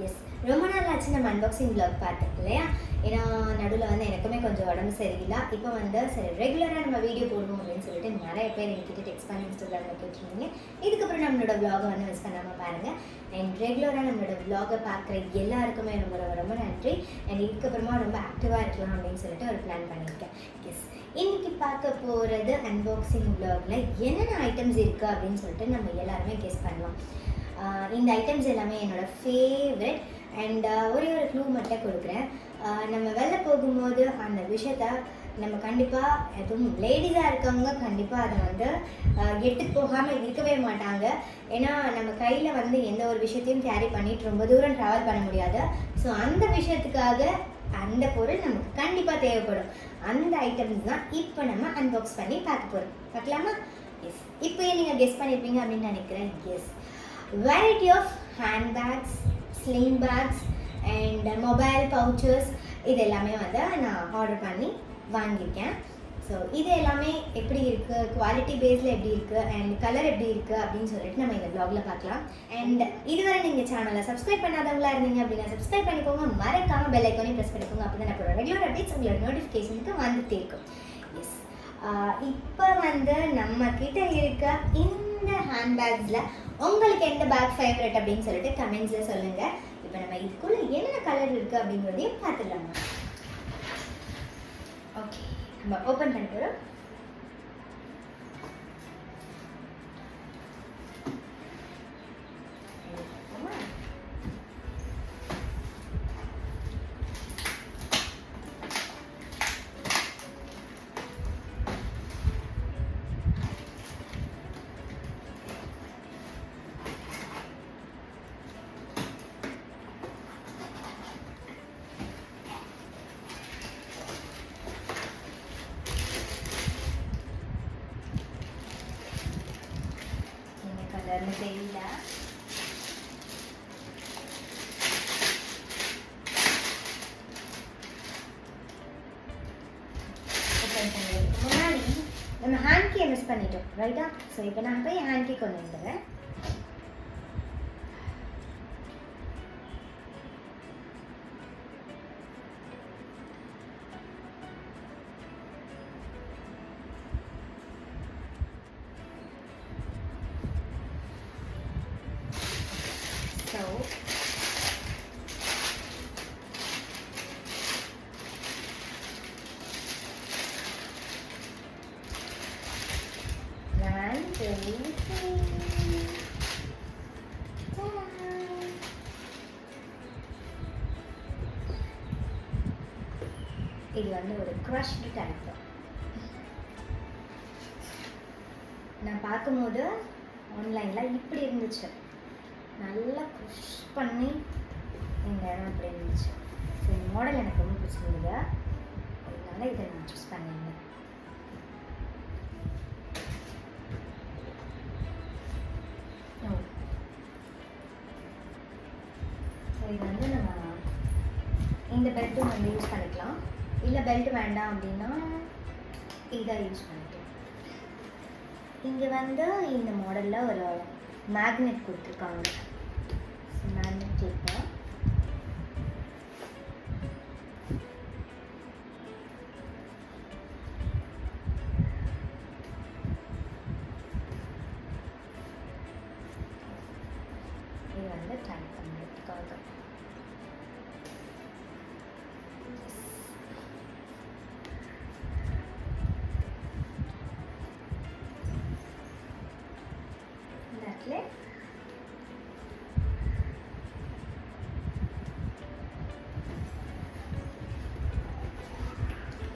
S, ரொம்ப நாள் ஆச்சு நம்ம அன்பாக்சிங் vlog பார்த்தோம் இல்லையா? ஏன்னா நடுவில் வந்து எனக்குமே கொஞ்சம் உடம்பு சரியில்லை. இப்போ வந்து சரி ரெகுலராக நம்ம வீடியோ போடுவோம் அப்படின்னு சொல்லிட்டு நிறைய பேர் எங்ககிட்ட டெக்ஸ்ட் பண்ணி இன்ஸ்டாகிராமில் கேட்டிருந்தீங்க. இதுக்கப்புறம் நம்மளோட vlog வந்து மிஸ் பண்ணாமல் பாருங்கள். அண்ட் ரெகுலராக நம்மளோட vlog பார்க்குற எல்லாருக்குமே ரொம்ப ரொம்ப ரொம்ப நன்றி. அண்ட் இதுக்கப்புறமா ரொம்ப ஆக்டிவாக இருக்கலாம் அப்படின்னு சொல்லிட்டு ஒரு பிளான் பண்ணியிருக்கேன். எஸ், இன்னைக்கு பார்க்க போகிறது அன்பாக்சிங் vlogல என்னென்ன ஐட்டம்ஸ் இருக்குது அப்படின்னு சொல்லிட்டு நம்ம எல்லாருமே கெஸ் பண்ணலாம். இந்த ஐட்டம்ஸ் எல்லாமே என்னோடய ஃபேவரட். அண்ட் ஒரே ஒரு க்ளூ மட்டும் கொடுக்குறேன். நம்ம வெளில போகும்போது அந்த விஷயத்த நம்ம கண்டிப்பாக, எதுவும் லேடிஸாக இருக்கவங்க கண்டிப்பாக அதை வந்து எடுத்துகிட்டு போகாமல் இருக்கவே மாட்டாங்க. ஏன்னா நம்ம கையில் வந்து எந்த ஒரு விஷயத்தையும் கேரி பண்ணிட்டு ரொம்ப தூரம் ட்ராவல் பண்ண முடியாது. ஸோ அந்த விஷயத்துக்காக அந்த பொருள் நமக்கு கண்டிப்பாக தேவைப்படும். அந்த ஐட்டம்ஸ் தான் இப்போ நம்ம அன்பாக்ஸ் பண்ணி பார்க்க போகிறோம். பார்க்கலாமா? எஸ், இப்போயே நீங்கள் கெஸ் பண்ணியிருப்பீங்க அப்படின்னு நினைக்கிறேன். Yes, variety of handbags, sling bags and mobile pouches இது எல்லாமே வந்து நான் ஆர்டர் பண்ணி வாங்கியிருக்கேன். ஸோ இது எல்லாமே எப்படி இருக்குது, குவாலிட்டி பேஸில் எப்படி இருக்குது அண்ட் கலர் எப்படி இருக்குது அப்படின்னு சொல்லிட்டு நம்ம இந்த vlogல பார்க்கலாம். அண்ட் இதுவரை நீங்கள் சேனலை சப்ஸ்கிரைப் பண்ணாதவங்களா இருந்தீங்க அப்படின்னா சப்ஸ்கிரைப் பண்ணிக்கோங்க. மறக்காமல் பெல் ஐக்கானையும் ப்ரெஸ் பண்ணிக்கோங்க. அப்போ தான் அப்புறம் ரெகுலர் அப்டேட்ஸ் உங்களோட நோட்டிஃபிகேஷனுக்கு வந்துட்டே இருக்கும். எஸ், இப்போ வந்து நம்ம கிட்ட இருக்க இந்த ஹேண்ட்பேக்ஸில் உங்களுக்கு எந்த பேக் ஃபேவரட் அப்படின்னு சொல்லிட்டு கமெண்ட்ஸில் சொல்லுங்கள். இப்போ நம்ம இதுக்குள்ளே என்னென்ன கலர் இருக்குது அப்படிங்கிறதையும் பார்த்துடலாமா? ஓகே, நம்ம ஓப்பன் பண்ண போகிறோம். கலர்னு தெரியல. முன்னாடி நம்ம ஹேண்ட் கீயை மிஸ் பண்ணிட்டோம், ரைட்டா? ஸோ இப்போ நான் போய் ஹேண்ட் கீ கொண்டு வந்துடுறேன். இது வந்து ஒரு க்ரஷ்டு டைப். நான் பார்க்கும்போது ஆன்லைனில் இப்படி இருந்துச்சு, நல்லா க்ரஷ் பண்ணி இந்த இடம் இப்படி இருந்துச்சு. ஸோ இந்த மாடல் எனக்கு ரொம்ப பிடிச்சிருந்தது, அதனால இதை நான் சூஸ் பண்ணியிருந்தேன். ஸோ இது வந்து நம்ம இந்த பெல்ட்டும் வந்து யூஸ் பண்ணிக்கலாம். இல்லை பெல்ட் வேண்டாம் அப்படின்னா இதை யூஸ் பண்ணிக்கலாம். இங்கே வந்து இந்த மாடலில் ஒரு மேக்னெட் கொடுத்துருக்காங்க. Magnet clip. இது வந்து டைப் பண்ணுறதுக்காக.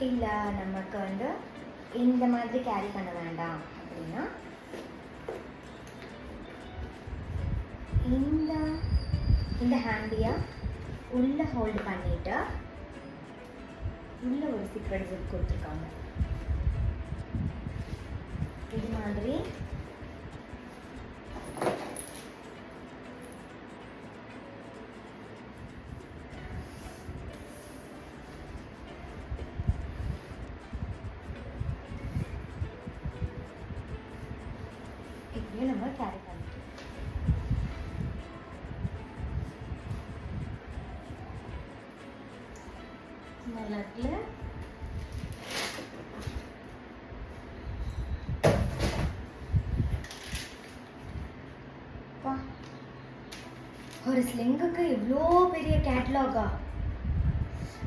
இல்லை நமக்கு வந்து இந்த மாதிரி கேரி பண்ண வேண்டாம் அப்படின்னா இந்த ஹேண்டியாக உள்ளே ஹோல்டு பண்ணிவிட்டு உள்ளே ஒரு சீக்ரெட் ஜிப் கொடுத்துருக்காங்க. இது மாதிரி இப்படியும் நம்ம கேரி பண்ணிக்கலாம். ஒரு ஸ்லிங்குக்கு இவ்வளோ பெரிய கேட்லாகா?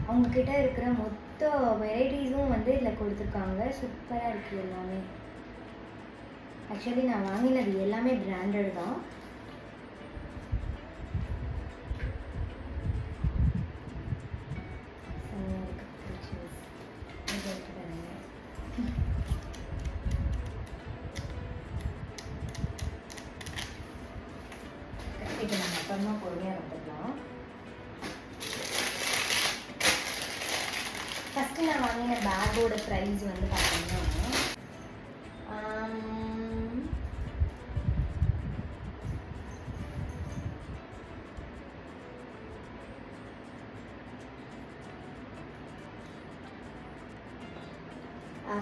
அவங்கக்கிட்ட இருக்கிற மொத்த வெரைட்டிஸும் வந்து இதில் கொடுத்துருக்காங்க. சூப்பராக இருக்குது எல்லாமே. ஆக்சுவலி நான் வாங்கினது எல்லாமே பிராண்டட் தான். இப்போ நம்ம அப்புறமா பொறுமையாக வந்துடலாம். ஃபஸ்ட்டு நான் வாங்கின பேக்கோட ப்ரைஸ் வந்து பார்த்தீங்கன்னா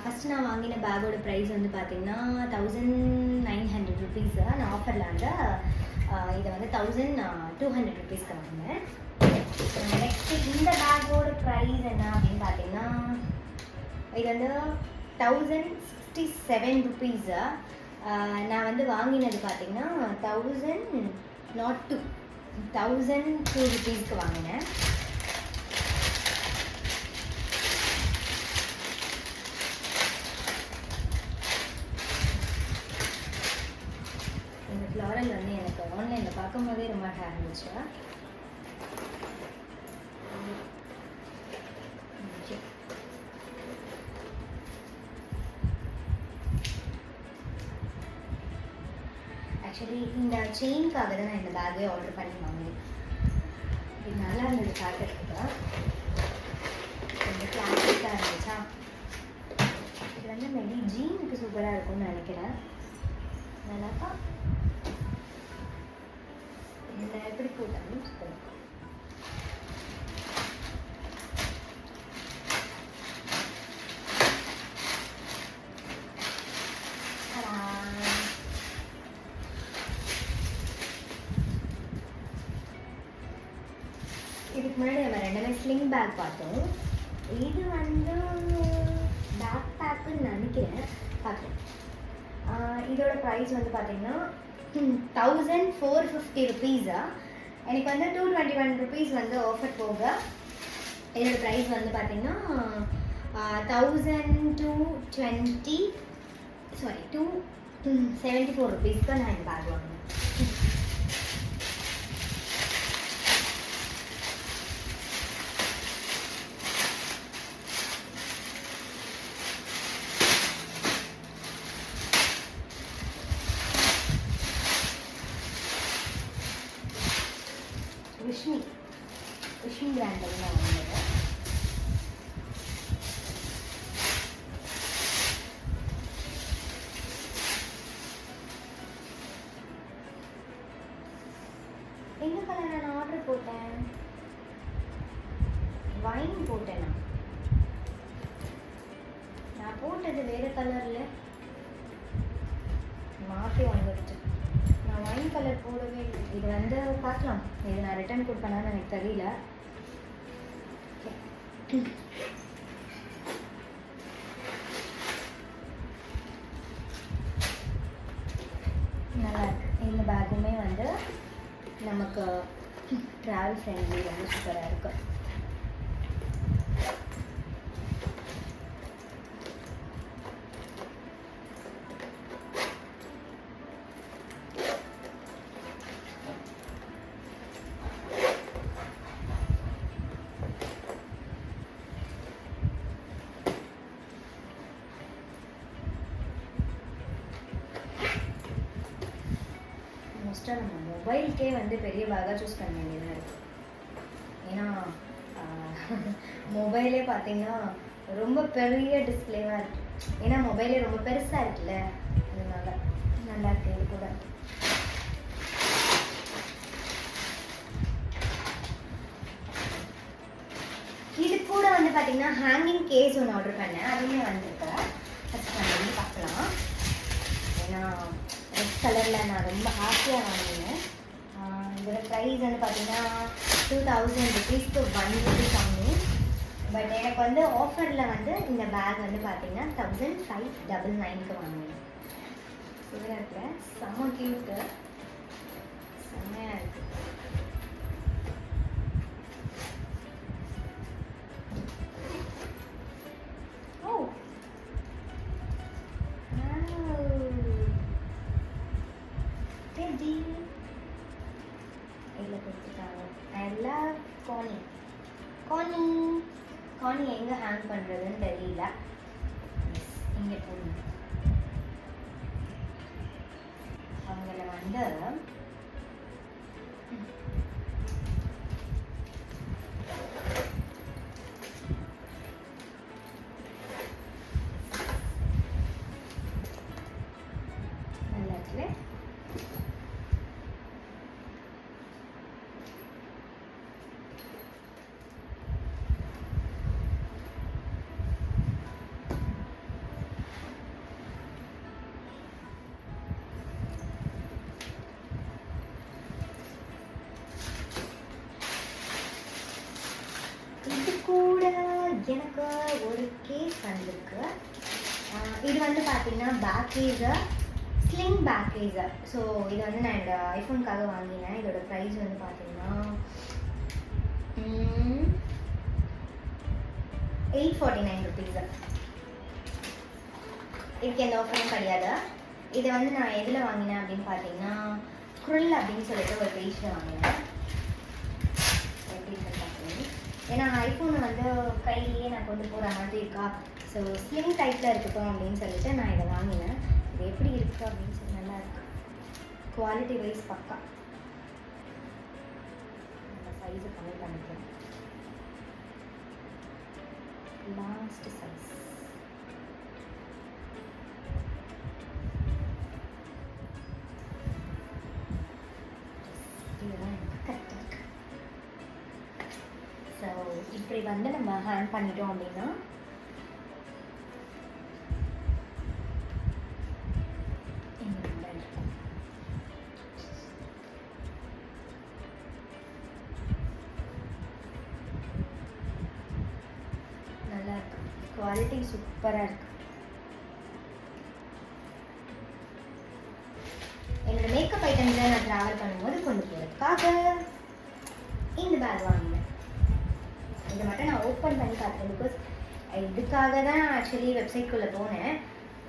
ஃபஸ்ட்டு நான் வாங்கின பேக்கோட ப்ரைஸ் வந்து பார்த்தீங்கன்னா 1900 ருபீஸு. நான் ஆஃபரில் வந்து இதை வந்து 1200 ருபீஸ்க்கு வாங்கினேன். நெக்ஸ்ட்டு இந்த பேக்கோட ப்ரைஸ் என்ன அப்படின்னு பார்த்தீங்கன்னா இது வந்து 1067 ருபீஸு. நான் வந்து வாங்கினது பார்த்தீங்கன்னா 1002 ருபீஸ்க்கு வாங்கினேன். இந்த ஃப்ளாரல் வந்து எனக்கு ஆன்லைனில் பார்க்கும் போதே ரொம்ப அழகாக இருந்துச்சு. ஆக்சுவலி இந்த செயின்காக தான் நான் இந்த பேக்கே ஆர்டர் பண்ணி வாங்கினேன். இது நல்லா இருந்தது பார்க்கறதுக்கு, கொஞ்சம் கிளாசிக்காக இருந்துச்சா. இது வந்து மேபி ஜீனுக்கு சூப்பராக இருக்கும்னு நினைக்கிறேன். நல்லாக்கா இதில் எப்படி போட்டாலும் சூப்பராக இருக்கும். இதுக்கு முன்னாடி நம்ம ரெண்டுமே ஸ்லிங் பேக் பார்த்தோம். இது வந்து பேக் பேக்குன்னு நினைக்கிறேன். பார்த்தோம். இதோட ப்ரைஸ் வந்து பார்த்தீங்கன்னா 1450 ருபீஸா. எனக்கு வந்து 221 ருபீஸ் வந்து ஆஃபர் போக இதோட ப்ரைஸ் வந்து பார்த்தீங்கன்னா 274 ருபீஸ்க்கு நான் இந்த பேக் வாங்கினேன். விஷமி பிராண்டில் நான் வாங்கினேன். என்ன கலர் நான் ஆர்டர் போட்டேன்? வைன் போட்டேனா? நான் போட்டது வேறு கலரில் மாற்றி வந்துடுச்சு. நான் வைன் கலர் போடவே இல்லை. இது வந்து பார்க்கலாம், இது நான் ரிட்டர்ன் கொடுப்பேனான்னு எனக்கு தெரியல. நல்லா இருக்கு. இந்த பேக்குமே வந்து நமக்கு ட்ராவல் ஃப்ரெண்ட்லி, வந்து சூப்பராக இருக்கு. மோஸ்ட்டாக நம்ம மொபைலுக்கே வந்து பெரிய பேக்காக சூஸ் பண்ண வேண்டியதாக இருக்குது. ஏன்னா மொபைலே பார்த்தீங்கன்னா ரொம்ப பெரிய டிஸ்பிளேவாக இருக்குது. ஏன்னா மொபைலே ரொம்ப பெருசாக இருக்குல்ல, அதனால நல்லா இருக்கு. இது கூட இது கூட வந்து பார்த்தீங்கன்னா ஹேங்கிங் கேஸ் ஒன்று ஆர்டர் பண்ணேன். அதுவுமே வந்துருக்கு. ஃபஸ்ட் வந்து பார்க்கலாம். ஏன்னா ரெட் கலரில் நான் ரொம்ப ஹாப்பியாக வாங்கினேன். இதோட ப்ரைஸ் வந்து பார்த்தீங்கன்னா 2000 ருபீஸ்க்கு 1 ருபீஸ் வாங்கினேன். பட் எனக்கு வந்து ஆஃபரில் வந்து இந்த பேக் வந்து பார்த்தீங்கன்னா 1599க்கு வாங்கினேன். சூப்பராக இருக்குல்ல, செம்ம க்யூட்டு, செம்மையாக இருக்குது. எனக்கு ஒரு கேஸ் வந்திருக்கு. இது வந்து பார்த்தீங்கன்னா பேக் கேஸர், ஸ்லிங் பேக் கேஸர். ஸோ இது வந்து நான் என்னோடய ஐஃபோனுக்காக வாங்கினேன். இதோட ப்ரைஸ் வந்து பார்த்தீங்கன்னா ₹849. இதுக்கு எந்த ஆஃபரும் கிடையாது. இதை வந்து நான் எதில் வாங்கினேன் அப்படின்னு பார்த்தீங்கன்னா குரில் அப்படின்னு சொல்லிட்டு ஒரு பேஜில் வாங்கினேன். எப்படி பார்த்தீங்கன்னா ஏன்னா ஐஃபோனை வந்து கையிலேயே நான் கொண்டு போகிற மாதிரி இருக்கா, ஸோ ஸ்லிம் டைப்பில் இருக்கட்டும் அப்படின்னு சொல்லிட்டு நான் இதை வாங்கினேன். இது எப்படி இருக்குது அப்படின்னு சொல்லி நல்லா இருக்கு. குவாலிட்டி வைஸ் பக்கா. நம்ம சைஸை கம்மி பண்ணிக்கிறேன். லாஸ்ட் சைஸ் இதுதான் எனக்கு கரெக்டாக இருக்கு. ஸோ இப்படி வந்து நம்ம ஹேண்ட் பண்ணிட்டோம் அப்படின்னா நல்லா இருக்கு. குவாலிட்டி சூப்பராக இருக்கு. என்னோட மேக்கப் ஐட்டம்ஸில் நான் ட்ராவல் பண்ணும்போது கொண்டு போகிறதுக்காக இந்த பேக் வாங்கினேன். இதை மட்டும் நான் ஓப்பன் பண்ணி பார்த்தேன். பிகாஸ் இதுக்காக தான் ஆக்சுவலி வெப்சைட்குள்ளே போனேன்.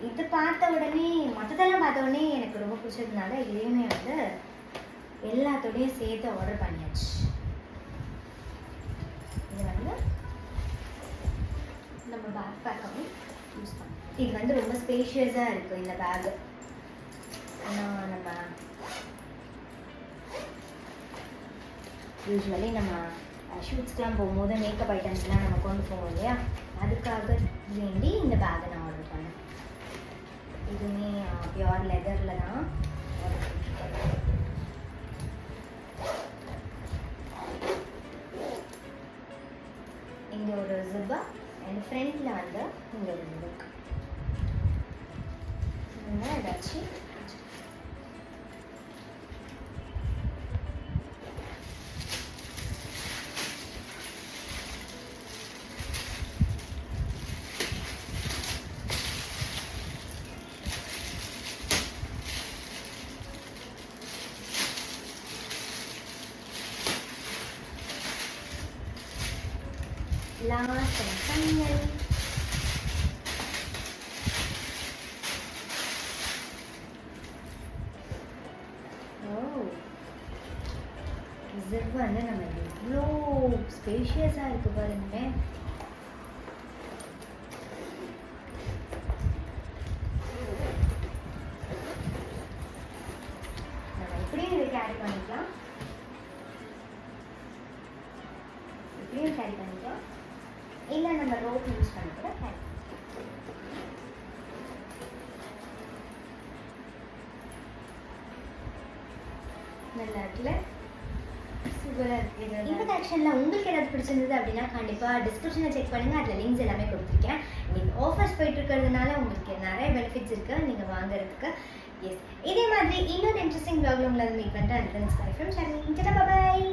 இது பார்த்த உடனே மற்றதெல்லாம் பார்த்த உடனே எனக்கு ரொம்ப பிடிச்சதுனால இதையுமே வந்து எல்லாத்தோடையும் சேர்த்து ஆர்டர் பண்ணியாச்சு. இது வந்து நம்ம பேக் பேக்காகவும் யூஸ் பண்ணலாம். இது வந்து ரொம்ப ஸ்பேஷியஸாக இருக்குது இந்த பேகு. ஏன்னா நம்ம யூஸ்வலி நம்ம ஷூட்ஸ்க்கெலாம் போகும்போது மேக்கப் ஐட்டம்ஸ்லாம் நம்ம கொண்டு போவோம் இல்லையா, அதுக்காக வேண்டி இந்த பேக்கை நான் ஆர்டர் பண்ணேன். இதுவுமே பியூர் லெதரில் தான் ஆர்டர் பண்ணிருக்கேன். இங்கே ஒரு ஜிப்பா அண்ட் ஃப்ரண்ட்டில் வந்து இங்கே ஒரு ஜிப் இருக்கு. ஏதாச்சும் last and final. ஜிப் வந்து நம்ம எவ்வளோ ஸ்பேஷியஸாக இருக்குது பாருங்க. நம்ம இப்படியும் இதை கேரி பண்ணிக்கலாம், இப்படியும் கேரி பண்ணிக்கலாம், இல்லை நம்ம ரோப் யூஸ் பண்ணி கூட கேரி. நல்லா இருக்குல்ல, சூப்பராக இருக்குது. இந்த கலெக்ஷனில் உங்களுக்கு ஏதாவது பிடிச்சிருந்தது அப்படின்னா கண்டிப்பாக டிஸ்கிரிப்ஷனை செக் பண்ணுங்கள். அதில் லிங்க்ஸ் எல்லாமே கொடுத்துருக்கேன். நீங்கள் ஆஃபர்ஸ் போயிட்டு இருக்கிறதுனால உங்களுக்கு நிறைய பெனிஃபிட்ஸ் இருக்குது நீங்கள் வாங்குறதுக்கு. எஸ், இதே மாதிரி இன்னொரு இன்ட்ரெஸ்டிங் ப்ளாகில் உங்களை மீட் பண்ணுறேன். ஷார்மி, பாய்.